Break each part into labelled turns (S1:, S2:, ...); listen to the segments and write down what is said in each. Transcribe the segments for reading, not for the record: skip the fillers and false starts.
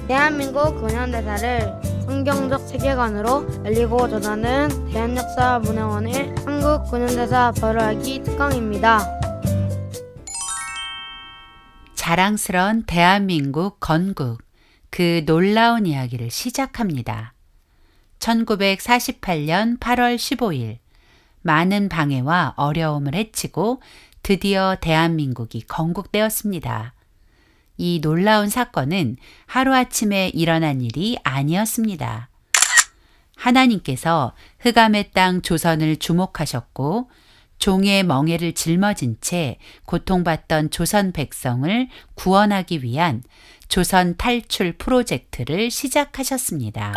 S1: 대한민국 근현대사를 성경적 세계관으로 알리고 전하는 대한역사문화원의 한국 근현대사 발효하기 특강입니다.
S2: 자랑스런 대한민국 건국, 그 놀라운 이야기를 시작합니다. 1948년 8월 15일, 많은 방해와 어려움을 헤치고 드디어 대한민국이 건국되었습니다. 이 놀라운 사건은 하루아침에 일어난 일이 아니었습니다. 하나님께서 흑암의 땅 조선을 주목하셨고 종의 멍에를 짊어진 채 고통받던 조선 백성을 구원하기 위한 조선 탈출 프로젝트를 시작하셨습니다.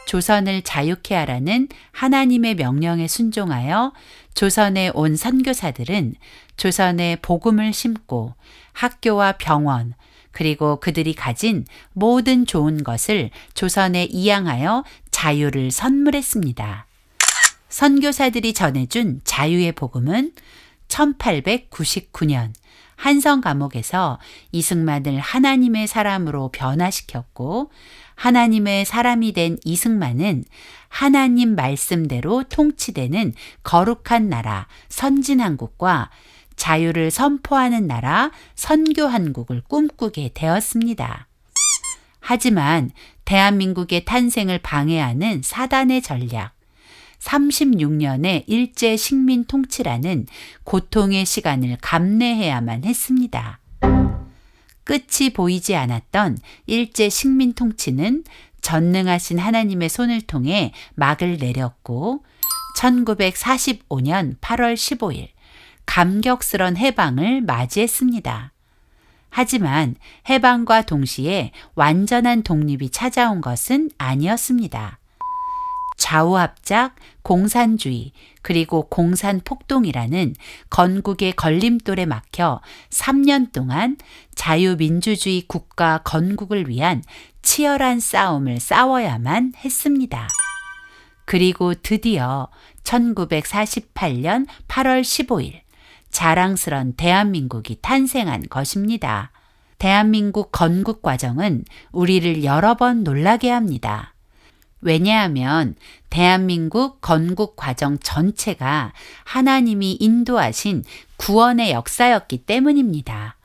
S2: 조선을 자유케 하라는 하나님의 명령에 순종하여 조선에 온 선교사들은 조선에 복음을 심고 학교와 병원, 그리고 그들이 가진 모든 좋은 것을 조선에 이양하여 자유를 선물했습니다. 선교사들이 전해준 자유의 복음은 1899년 한성 감옥에서 이승만을 하나님의 사람으로 변화시켰고, 하나님의 사람이 된 이승만은 하나님 말씀대로 통치되는 거룩한 나라 선진한국과 자유를 선포하는 나라 선교한국을 꿈꾸게 되었습니다. 하지만 대한민국의 탄생을 방해하는 사단의 전략, 36년의 일제 식민 통치라는 고통의 시간을 감내해야만 했습니다. 끝이 보이지 않았던 일제 식민 통치는 전능하신 하나님의 손을 통해 막을 내렸고 1945년 8월 15일 감격스런 해방을 맞이했습니다. 하지만 해방과 동시에 완전한 독립이 찾아온 것은 아니었습니다. 좌우합작, 공산주의, 그리고 공산폭동이라는 건국의 걸림돌에 막혀 3년 동안 자유민주주의 국가 건국을 위한 치열한 싸움을 싸워야만 했습니다. 그리고 드디어 1948년 8월 15일 자랑스런 대한민국이 탄생한 것입니다. 대한민국 건국 과정은 우리를 여러 번 놀라게 합니다. 왜냐하면 대한민국 건국 과정 전체가 하나님이 인도하신 구원의 역사였기 때문입니다.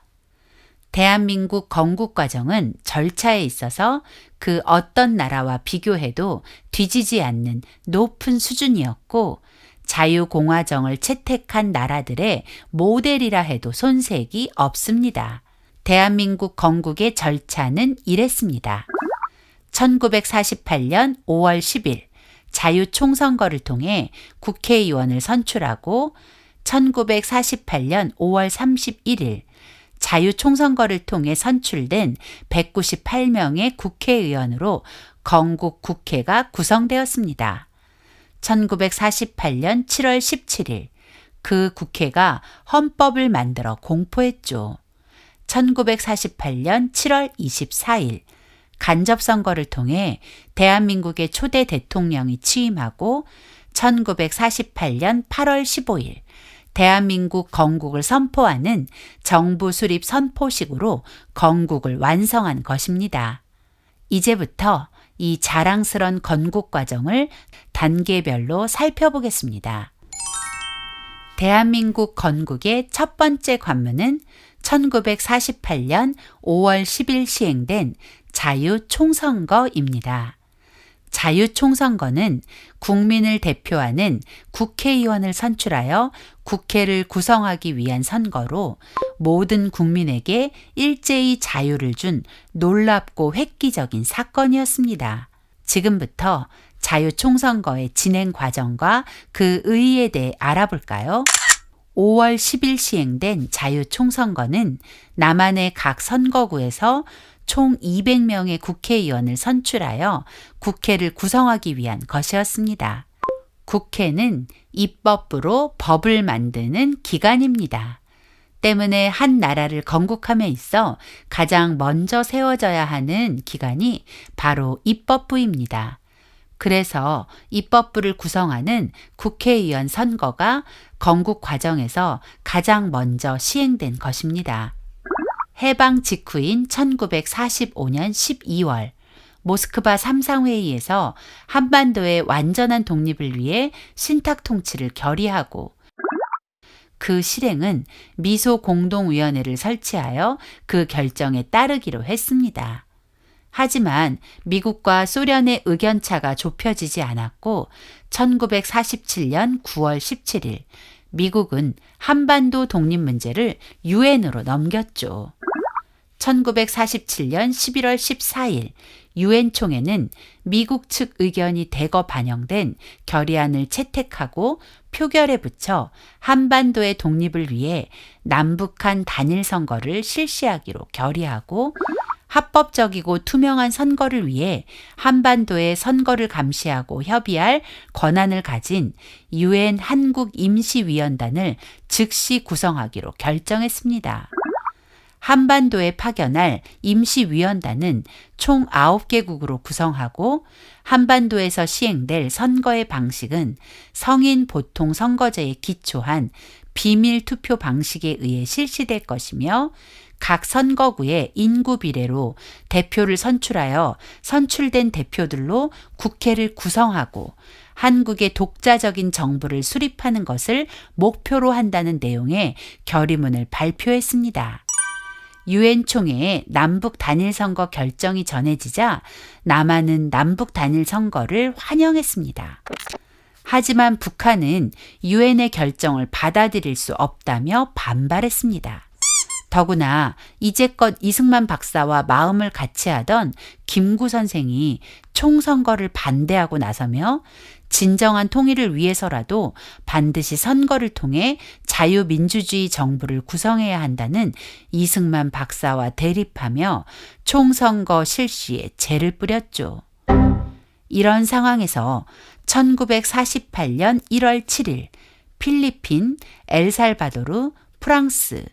S2: 대한민국 건국 과정은 절차에 있어서 그 어떤 나라와 비교해도 뒤지지 않는 높은 수준이었고, 자유공화정을 채택한 나라들의 모델이라 해도 손색이 없습니다. 대한민국 건국의 절차는 이랬습니다. 1948년 5월 10일 자유총선거를 통해 국회의원을 선출하고 1948년 5월 31일 자유총선거를 통해 선출된 198명의 국회의원으로 건국 국회가 구성되었습니다. 1948년 7월 17일 그 국회가 헌법을 만들어 공포했죠. 1948년 7월 24일 간접선거를 통해 대한민국의 초대 대통령이 취임하고 1948년 8월 15일 대한민국 건국을 선포하는 정부 수립 선포식으로 건국을 완성한 것입니다. 이제부터 이 자랑스런 건국 과정을 단계별로 살펴보겠습니다. 대한민국 건국의 첫 번째 관문은 1948년 5월 10일 시행된 자유총선거입니다. 자유총선거는 국민을 대표하는 국회의원을 선출하여 국회를 구성하기 위한 선거로 모든 국민에게 일제히 자유를 준 놀랍고 획기적인 사건이었습니다. 지금부터 자유총선거의 진행 과정과 그 의의에 대해 알아볼까요? 5월 10일 시행된 자유총선거는 남한의 각 선거구에서 총 200명의 국회의원을 선출하여 국회를 구성하기 위한 것이었습니다. 국회는 입법부로 법을 만드는 기관입니다. 때문에 한 나라를 건국함에 있어 가장 먼저 세워져야 하는 기관이 바로 입법부입니다. 그래서 입법부를 구성하는 국회의원 선거가 건국 과정에서 가장 먼저 시행된 것입니다. 해방 직후인 1945년 12월 모스크바 3상회의에서 한반도의 완전한 독립을 위해 신탁 통치를 결의하고 그 실행은 미소 공동위원회를 설치하여 그 결정에 따르기로 했습니다. 하지만 미국과 소련의 의견차가 좁혀지지 않았고 1947년 9월 17일 미국은 한반도 독립 문제를 유엔으로 넘겼죠. 1947년 11월 14일 유엔 총회는 미국 측 의견이 대거 반영된 결의안을 채택하고 표결에 붙여 한반도의 독립을 위해 남북한 단일 선거를 실시하기로 결의하고 합법적이고 투명한 선거를 위해 한반도의 선거를 감시하고 협의할 권한을 가진 유엔 한국임시위원단을 즉시 구성하기로 결정했습니다. 한반도에 파견할 임시위원단은 총 9개국으로 구성하고 한반도에서 시행될 선거의 방식은 성인 보통 선거제에 기초한 비밀 투표 방식에 의해 실시될 것이며 각 선거구의 인구 비례로 대표를 선출하여 선출된 대표들로 국회를 구성하고 한국의 독자적인 정부를 수립하는 것을 목표로 한다는 내용의 결의문을 발표했습니다. 유엔 총회에 남북 단일 선거 결정이 전해지자 남한은 남북 단일 선거를 환영했습니다. 하지만 북한은 유엔의 결정을 받아들일 수 없다며 반발했습니다. 더구나 이제껏 이승만 박사와 마음을 같이 하던 김구 선생이 총선거를 반대하고 나서며 진정한 통일을 위해서라도 반드시 선거를 통해 자유민주주의 정부를 구성해야 한다는 이승만 박사와 대립하며 총선거 실시에 재를 뿌렸죠. 이런 상황에서 1948년 1월 7일 필리핀, 엘살바도르, 프랑스,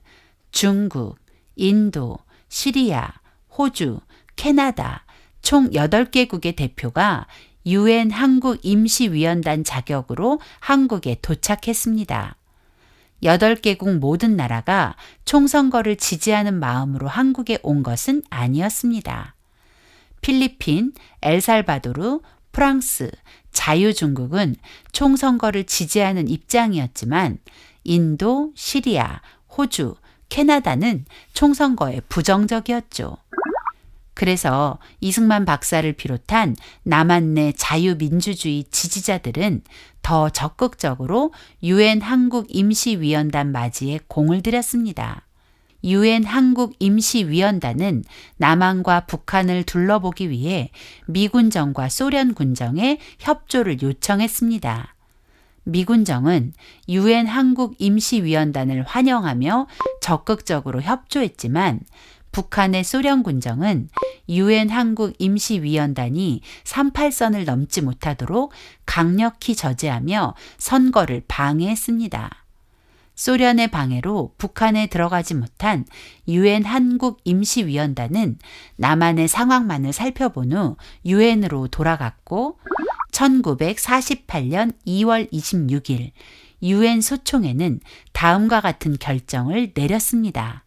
S2: 중국, 인도, 시리아, 호주, 캐나다 총 8개국의 대표가 유엔 한국임시위원단 자격으로 한국에 도착했습니다. 8개국 모든 나라가 총선거를 지지하는 마음으로 한국에 온 것은 아니었습니다. 필리핀, 엘살바도르, 프랑스, 자유중국은 총선거를 지지하는 입장이었지만 인도, 시리아, 호주, 캐나다는 총선거에 부정적이었죠. 그래서 이승만 박사를 비롯한 남한 내 자유민주주의 지지자들은 더 적극적으로 유엔 한국임시위원단 맞이에 공을 들였습니다. 유엔 한국임시위원단은 남한과 북한을 둘러보기 위해 미군정과 소련군정에 협조를 요청했습니다. 미군정은 유엔 한국임시위원단을 환영하며 적극적으로 협조했지만 북한의 소련군정은 유엔 한국임시위원단이 38선을 넘지 못하도록 강력히 저지하며 선거를 방해했습니다. 소련의 방해로 북한에 들어가지 못한 유엔 한국임시위원단은 남한의 상황만을 살펴본 후 유엔으로 돌아갔고 1948년 2월 26일 유엔 소총회는 다음과 같은 결정을 내렸습니다.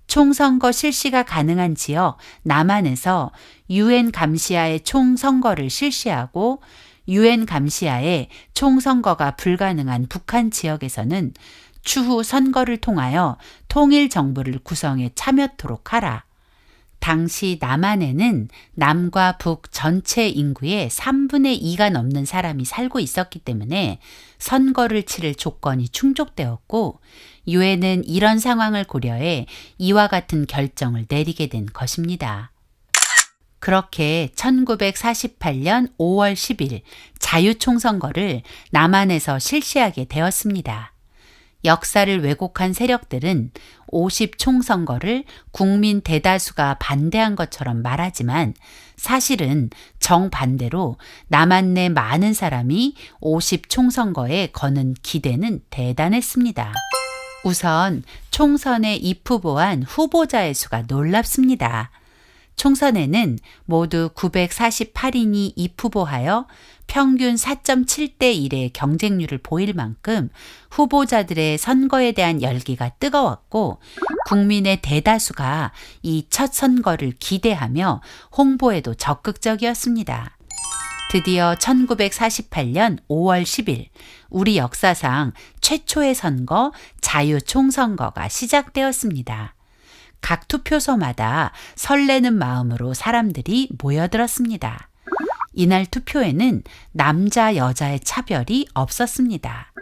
S2: 총선거 실시가 가능한 지역 남한에서 유엔 감시하에 총선거를 실시하고 유엔 감시하에 총선거가 불가능한 북한 지역에서는 추후 선거를 통하여 통일 정부를 구성해 참여토록 하라. 당시 남한에는 남과 북 전체 인구의 3분의 2가 넘는 사람이 살고 있었기 때문에 선거를 치를 조건이 충족되었고 유엔은 이런 상황을 고려해 이와 같은 결정을 내리게 된 것입니다. 그렇게 1948년 5월 10일 자유총선거를 남한에서 실시하게 되었습니다. 역사를 왜곡한 세력들은 50총선거를 국민 대다수가 반대한 것처럼 말하지만 사실은 정반대로 남한 내 많은 사람이 50총선거에 거는 기대는 대단했습니다. 우선 총선에 입후보한 후보자의 수가 놀랍습니다. 총선에는 모두 948인이 입후보하여 평균 4.7대 1의 경쟁률을 보일 만큼 후보자들의 선거에 대한 열기가 뜨거웠고 국민의 대다수가 이 첫 선거를 기대하며 홍보에도 적극적이었습니다. 드디어 1948년 5월 10일 우리 역사상 최초의 선거 자유총선거가 시작되었습니다. 각 투표소마다 설레는 마음으로 사람들이 모여들었습니다. 이날 투표에는 남자, 여자의 차별이 없었습니다.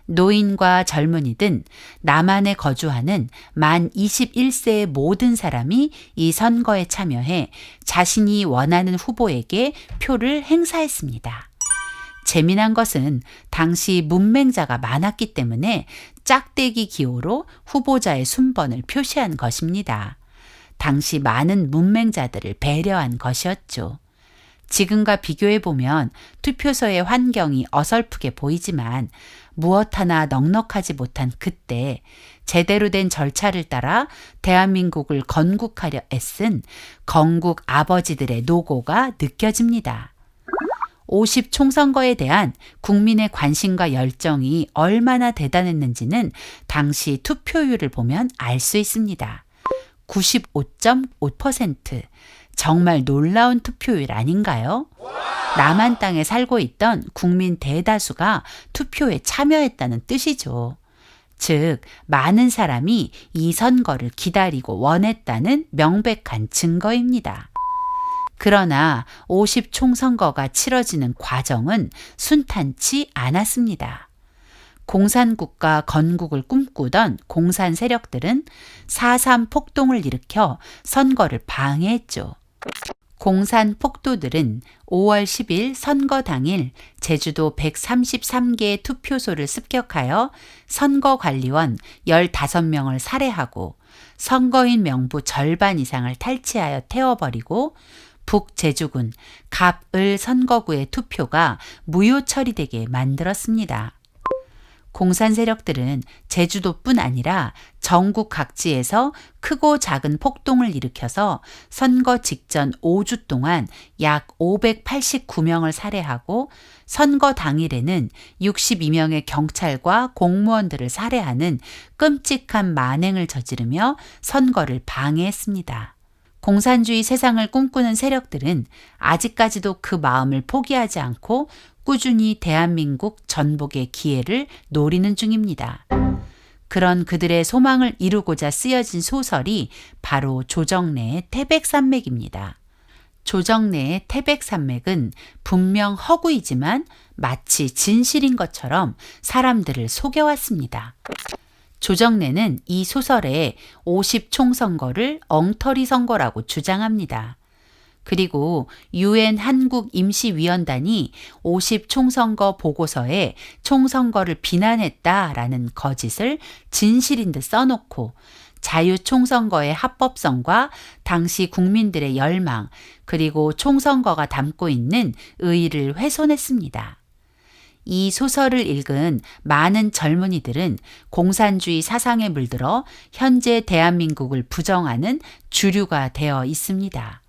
S2: 노인과 젊은이든 남한에 거주하는 만 21세의 모든 사람이 이 선거에 참여해 자신이 원하는 후보에게 표를 행사했습니다. 재미난 것은 당시 문맹자가 많았기 때문에 짝대기 기호로 후보자의 순번을 표시한 것입니다. 당시 많은 문맹자들을 배려한 것이었죠. 지금과 비교해보면 투표소의 환경이 어설프게 보이지만 무엇 하나 넉넉하지 못한 그때 제대로 된 절차를 따라 대한민국을 건국하려 애쓴 건국 아버지들의 노고가 느껴집니다. 50 총선거에 대한 국민의 관심과 열정이 얼마나 대단했는지는 당시 투표율을 보면 알 수 있습니다. 95.5%. 정말 놀라운 투표율 아닌가요? 남한 땅에 살고 있던 국민 대다수가 투표에 참여했다는 뜻이죠. 즉, 많은 사람이 이 선거를 기다리고 원했다는 명백한 증거입니다. 그러나 50 총선거가 치러지는 과정은 순탄치 않았습니다. 공산국가 건국을 꿈꾸던 공산 세력들은 4.3 폭동을 일으켜 선거를 방해했죠. 공산 폭도들은 5월 10일 선거 당일 제주도 133개의 투표소를 습격하여 선거관리원 15명을 살해하고 선거인 명부 절반 이상을 탈취하여 태워버리고 북제주군 갑을 선거구의 투표가 무효 처리되게 만들었습니다. 공산 세력들은 제주도뿐 아니라 전국 각지에서 크고 작은 폭동을 일으켜서 선거 직전 5주 동안 약 589명을 살해하고 선거 당일에는 62명의 경찰과 공무원들을 살해하는 끔찍한 만행을 저지르며 선거를 방해했습니다. 공산주의 세상을 꿈꾸는 세력들은 아직까지도 그 마음을 포기하지 않고 꾸준히 대한민국 전복의 기회를 노리는 중입니다. 그런 그들의 소망을 이루고자 쓰여진 소설이 바로 조정래의 태백산맥입니다. 조정래의 태백산맥은 분명 허구이지만 마치 진실인 것처럼 사람들을 속여왔습니다. 조정래는 이 소설에 50 총선거를 엉터리 선거라고 주장합니다. 그리고 UN 한국임시위원단이 50 총선거 보고서에 총선거를 비난했다라는 거짓을 진실인 듯 써놓고 자유총선거의 합법성과 당시 국민들의 열망 그리고 총선거가 담고 있는 의의를 훼손했습니다. 이 소설을 읽은 많은 젊은이들은 공산주의 사상에 물들어 현재 대한민국을 부정하는 주류가 되어 있습니다.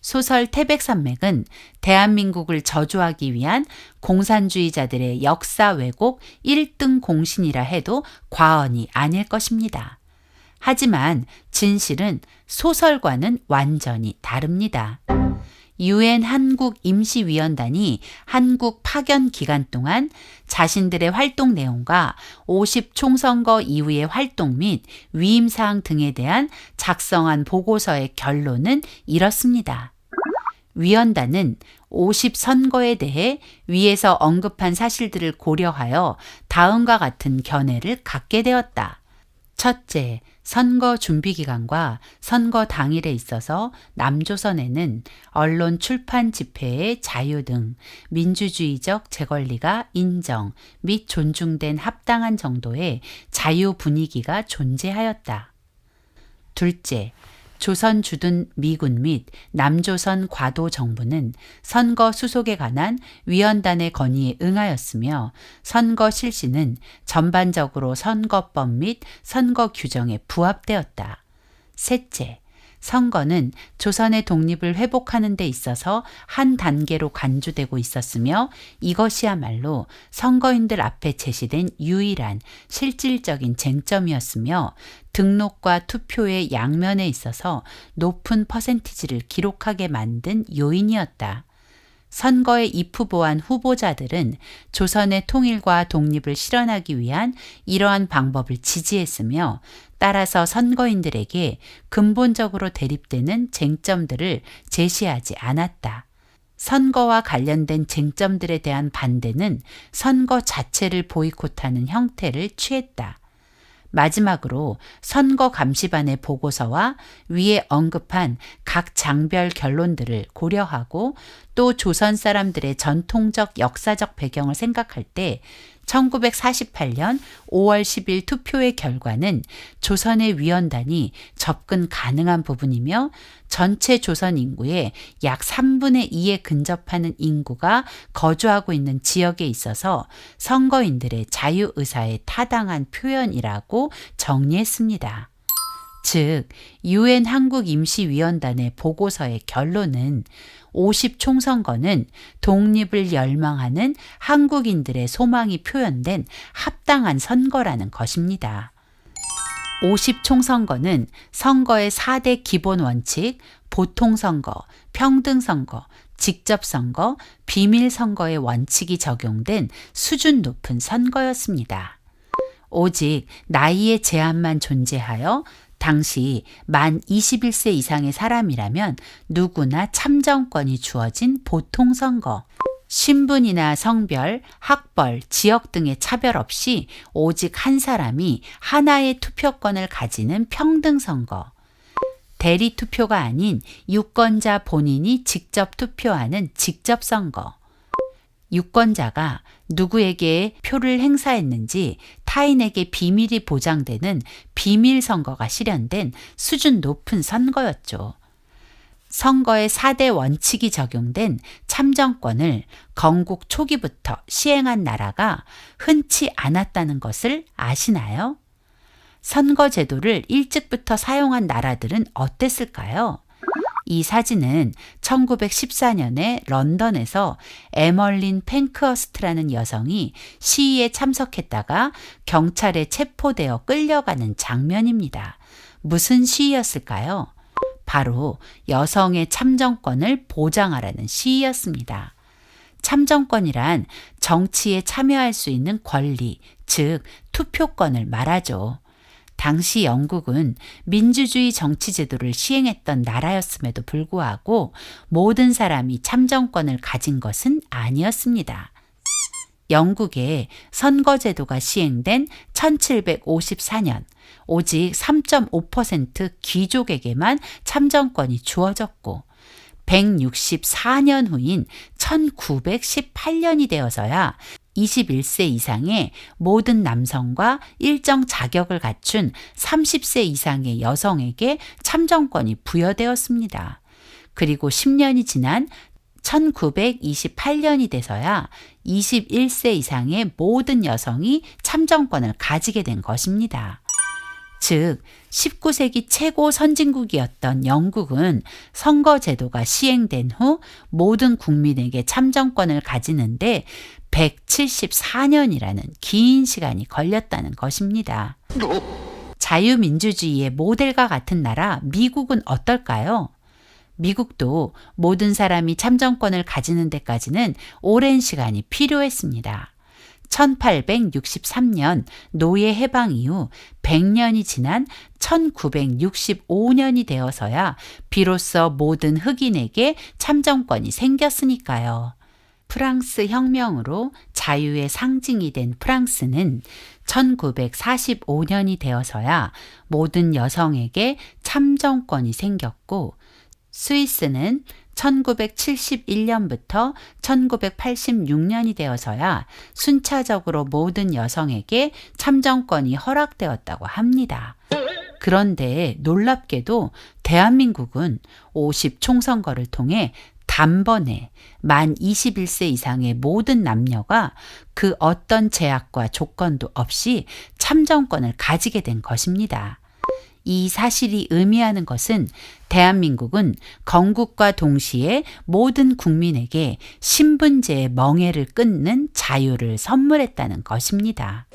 S2: 소설 태백산맥은 대한민국을 저주하기 위한 공산주의자들의 역사 왜곡 1등 공신이라 해도 과언이 아닐 것입니다. 하지만 진실은 소설과는 완전히 다릅니다. UN 한국임시위원단이 한국 파견 기간 동안 자신들의 활동 내용과 50 총선거 이후의 활동 및 위임사항 등에 대한 작성한 보고서의 결론은 이렇습니다. 위원단은 50 선거에 대해 위에서 언급한 사실들을 고려하여 다음과 같은 견해를 갖게 되었다. 첫째, 선거 준비 기간과 선거 당일에 있어서 남조선에는 언론 출판 집회의 자유 등 민주주의적 재권리가 인정 및 존중된 합당한 정도의 자유 분위기가 존재하였다. 둘째, 조선 주둔 미군 및 남조선 과도 정부는 선거 수속에 관한 위원단의 건의에 응하였으며 선거 실시는 전반적으로 선거법 및 선거 규정에 부합되었다. 셋째, 선거는 조선의 독립을 회복하는 데 있어서 한 단계로 간주되고 있었으며 이것이야말로 선거인들 앞에 제시된 유일한 실질적인 쟁점이었으며 등록과 투표의 양면에 있어서 높은 퍼센티지를 기록하게 만든 요인이었다. 선거에 입후보한 후보자들은 조선의 통일과 독립을 실현하기 위한 이러한 방법을 지지했으며 따라서 선거인들에게 근본적으로 대립되는 쟁점들을 제시하지 않았다. 선거와 관련된 쟁점들에 대한 반대는 선거 자체를 보이콧하는 형태를 취했다. 마지막으로 선거감시반의 보고서와 위에 언급한 각 장별 결론들을 고려하고 또 조선 사람들의 전통적 역사적 배경을 생각할 때 1948년 5월 10일 투표의 결과는 조선의 위원단이 접근 가능한 부분이며 전체 조선 인구의 약 3분의 2에 근접하는 인구가 거주하고 있는 지역에 있어서 선거인들의 자유의사에 타당한 표현이라고 정리했습니다. 즉, UN 한국임시위원단의 보고서의 결론은 50 총선거는 독립을 열망하는 한국인들의 소망이 표현된 합당한 선거라는 것입니다. 50 총선거는 선거의 4대 기본 원칙, 보통선거, 평등선거, 직접선거, 비밀선거의 원칙이 적용된 수준 높은 선거였습니다. 오직 나이의 제한만 존재하여 당시 만 21세 이상의 사람이라면 누구나 참정권이 주어진 보통선거, 신분이나 성별, 학벌, 지역 등의 차별 없이 오직 한 사람이 하나의 투표권을 가지는 평등선거, 대리투표가 아닌 유권자 본인이 직접 투표하는 직접선거, 유권자가 누구에게 표를 행사했는지 타인에게 비밀이 보장되는 비밀선거가 실현된 수준 높은 선거였죠. 선거의 4대 원칙이 적용된 참정권을 건국 초기부터 시행한 나라가 흔치 않았다는 것을 아시나요? 선거제도를 일찍부터 사용한 나라들은 어땠을까요? 이 사진은 1914년에 런던에서 에멀린 펜크허스트라는 여성이 시위에 참석했다가 경찰에 체포되어 끌려가는 장면입니다. 무슨 시위였을까요? 바로 여성의 참정권을 보장하라는 시위였습니다. 참정권이란 정치에 참여할 수 있는 권리, 즉 투표권을 말하죠. 당시 영국은 민주주의 정치제도를 시행했던 나라였음에도 불구하고 모든 사람이 참정권을 가진 것은 아니었습니다. 영국의 선거제도가 시행된 1754년 오직 3.5% 귀족에게만 참정권이 주어졌고 164년 후인 1918년이 되어서야 21세 이상의 모든 남성과 일정 자격을 갖춘 30세 이상의 여성에게 참정권이 부여되었습니다. 그리고 10년이 지난 1928년이 돼서야 21세 이상의 모든 여성이 참정권을 가지게 된 것입니다. 즉 19세기 최고 선진국이었던 영국은 선거제도가 시행된 후 모든 국민에게 참정권을 가지는데 174년이라는 긴 시간이 걸렸다는 것입니다. 자유민주주의의 모델과 같은 나라 미국은 어떨까요? 미국도 모든 사람이 참정권을 가지는 데까지는 오랜 시간이 필요했습니다. 1863년 노예 해방 이후 100년이 지난 1965년이 되어서야 비로소 모든 흑인에게 참정권이 생겼으니까요. 프랑스 혁명으로 자유의 상징이 된 프랑스는 1945년이 되어서야 모든 여성에게 참정권이 생겼고 스위스는 1971년부터 1986년이 되어서야 순차적으로 모든 여성에게 참정권이 허락되었다고 합니다. 그런데 놀랍게도 대한민국은 50 총선거를 통해 단번에 만 21세 이상의 모든 남녀가 그 어떤 제약과 조건도 없이 참정권을 가지게 된 것입니다. 이 사실이 의미하는 것은 대한민국은 건국과 동시에 모든 국민에게 신분제의 멍에를 끊는 자유를 선물했다는 것입니다.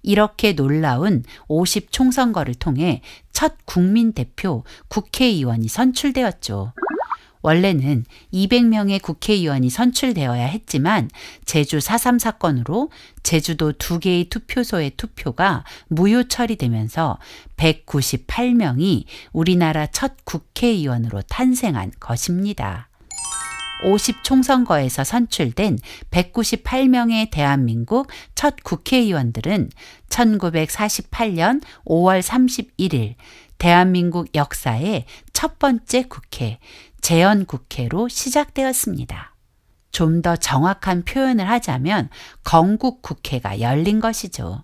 S2: 이렇게 놀라운 50총선거를 통해 첫 국민대표 국회의원이 선출되었죠. 원래는 200명의 국회의원이 선출되어야 했지만 제주 4.3 사건으로 제주도 2개의 투표소의 투표가 무효 처리되면서 198명이 우리나라 첫 국회의원으로 탄생한 것입니다. 50총선거에서 선출된 198명의 대한민국 첫 국회의원들은 1948년 5월 31일 대한민국 역사의 첫 번째 국회, 재헌국회로 시작되었습니다. 좀 더 정확한 표현을 하자면 건국국회가 열린 것이죠.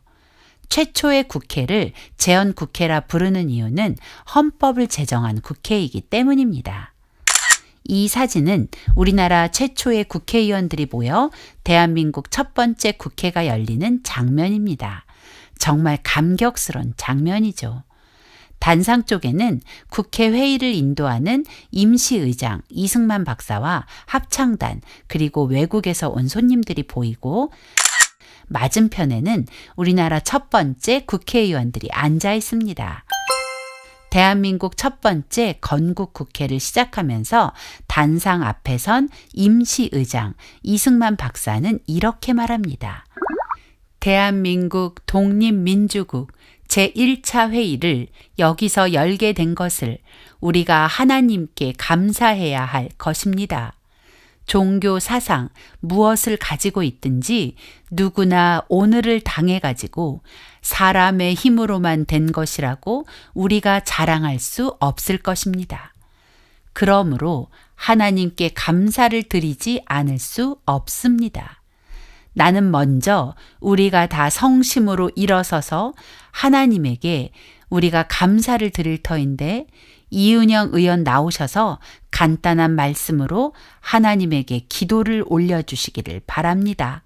S2: 최초의 국회를 재헌국회라 부르는 이유는 헌법을 제정한 국회이기 때문입니다. 이 사진은 우리나라 최초의 국회의원들이 모여 대한민국 첫 번째 국회가 열리는 장면입니다. 정말 감격스러운 장면이죠. 단상 쪽에는 국회 회의를 인도하는 임시의장 이승만 박사와 합창단 그리고 외국에서 온 손님들이 보이고 맞은편에는 우리나라 첫 번째 국회의원들이 앉아 있습니다. 대한민국 첫 번째 건국국회를 시작하면서 단상 앞에 선 임시의장 이승만 박사는 이렇게 말합니다. 대한민국 독립민주국 제1차 회의를 여기서 열게 된 것을 우리가 하나님께 감사해야 할 것입니다. 종교 사상 무엇을 가지고 있든지 누구나 오늘을 당해가지고 사람의 힘으로만 된 것이라고 우리가 자랑할 수 없을 것입니다. 그러므로 하나님께 감사를 드리지 않을 수 없습니다. 나는 먼저 우리가 다 성심으로 일어서서 하나님에게 우리가 감사를 드릴 터인데 이은영 의원 나오셔서 간단한 말씀으로 하나님에게 기도를 올려주시기를 바랍니다.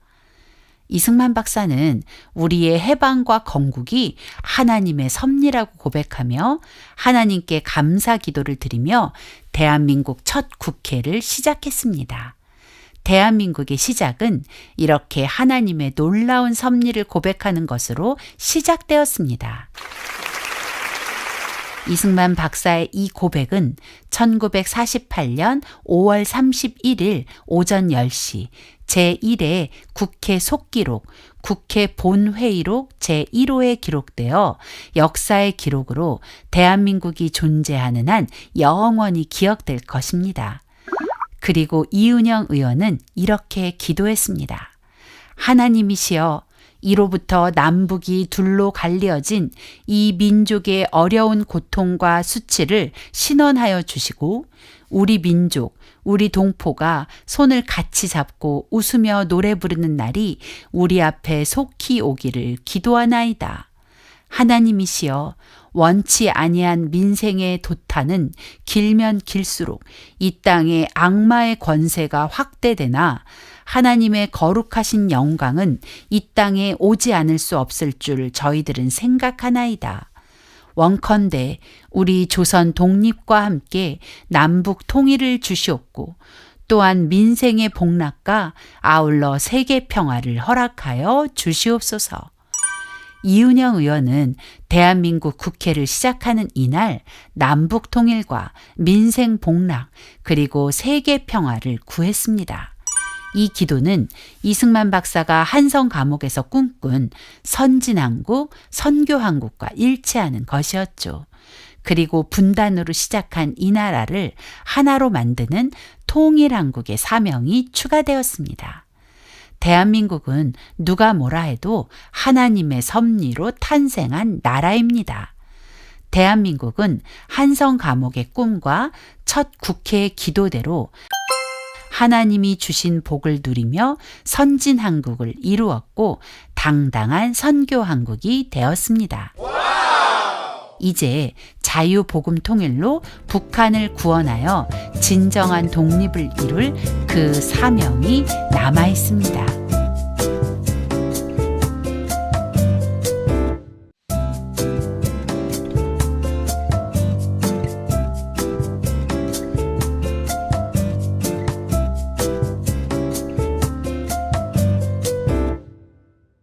S2: 이승만 박사는 우리의 해방과 건국이 하나님의 섭리라고 고백하며 하나님께 감사 기도를 드리며 대한민국 첫 국회를 시작했습니다. 대한민국의 시작은 이렇게 하나님의 놀라운 섭리를 고백하는 것으로 시작되었습니다. 이승만 박사의 이 고백은 1948년 5월 31일 오전 10시 제1회 국회 속기록, 국회 본회의록 제1호에 기록되어 역사의 기록으로 대한민국이 존재하는 한 영원히 기억될 것입니다. 그리고 이은영 의원은 이렇게 기도했습니다. 하나님이시여, 이로부터 남북이 둘로 갈리어진 이 민족의 어려운 고통과 수치를 신원하여 주시고 우리 민족, 우리 동포가 손을 같이 잡고 웃으며 노래 부르는 날이 우리 앞에 속히 오기를 기도하나이다. 하나님이시여, 원치 아니한 민생의 도탄은 길면 길수록 이 땅에 악마의 권세가 확대되나 하나님의 거룩하신 영광은 이 땅에 오지 않을 수 없을 줄 저희들은 생각하나이다. 원컨대 우리 조선 독립과 함께 남북 통일을 주시옵고 또한 민생의 복락과 아울러 세계 평화를 허락하여 주시옵소서. 이은영 의원은 대한민국 국회를 시작하는 이날 남북 통일과 민생 복락 그리고 세계 평화를 구했습니다. 이 기도는 이승만 박사가 한성 감옥에서 꿈꾼 선진한국, 선교한국과 일치하는 것이었죠. 그리고 분단으로 시작한 이 나라를 하나로 만드는 통일한국의 사명이 추가되었습니다. 대한민국은 누가 뭐라 해도 하나님의 섭리로 탄생한 나라입니다. 대한민국은 한성 감옥의 꿈과 첫 국회의 기도대로 하나님이 주신 복을 누리며 선진한국을 이루었고 당당한 선교한국이 되었습니다. 이제 자유복음 통일로 북한을 구원하여 진정한 독립을 이룰 그 사명이 남아 있습니다.